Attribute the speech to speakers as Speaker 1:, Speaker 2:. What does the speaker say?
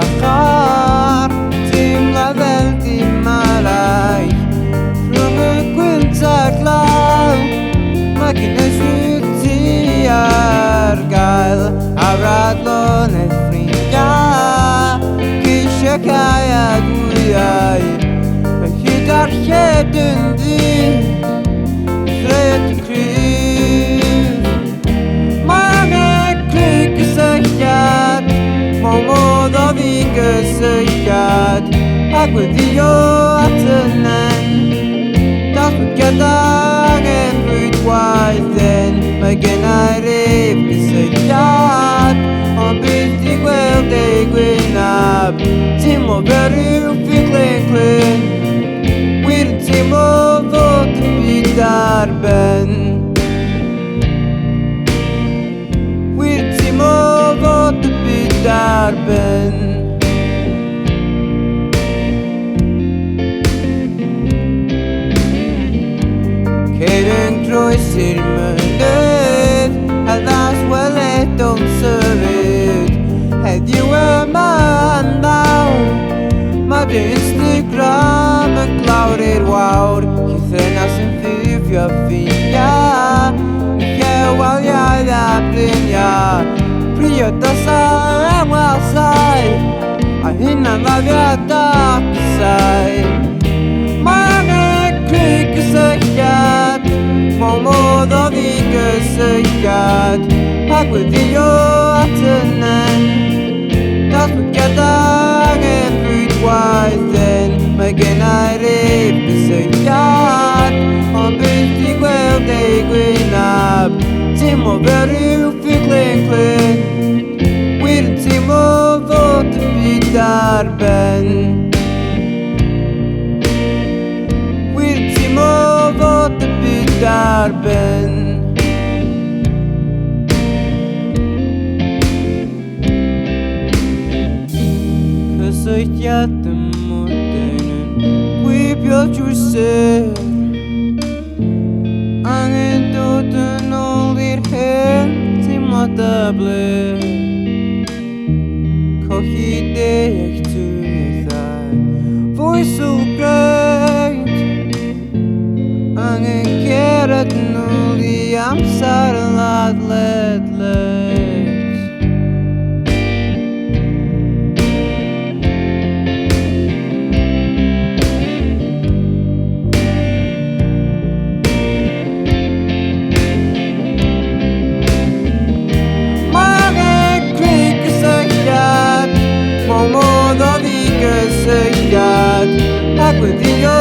Speaker 1: llachar teimla fel dim arall rhwng y gwynta'r glaw mae gynnau ti ar gael a radlonau ffrindiau ceisio cau gwyau y hyd ar lled yn dyn thred cryf mae angen creu gysylltiad mewn modd o fi gysylltiad a gweddio at ynen datblygiad angen rwydwaith mae gennau rif gysylltiad ond bydd di gweld ei gwynab teimlo fel rhyw ffuglen glyn wir yn teimlo fod y byd ar ben wir yn teimlo fod y byd ar ben ceir yn groes i'r mynydd a ddas weled o'n syrud heddiw yma yn nawr mae dy Instagram yn glawr i'r wawr llythynas yn ffurfio ffiniau llewaliau a bryniau priodus a ymwelsau a hynna'n ddaffiad apsau mae angen creu gysylltiad mewn modd o fi gysylltiad a gweddio at ynen datblygiad angen rwydwaith mae gennau rif gysylltiad ond bydd di gweld ei gwynab teimlo fel rhyw ffuglen glyn wir yn teimlo fod y byd ar ben wir yn teimlo fod y byd ar ben cysylltiad y mwydyn yn gwibio drwy syr angen dod yn ôl i'r hen teimlad a bler colli deall twythau fwy sylgraid angen cered yn ôl i amser y ladledled gysylltiad a gweddio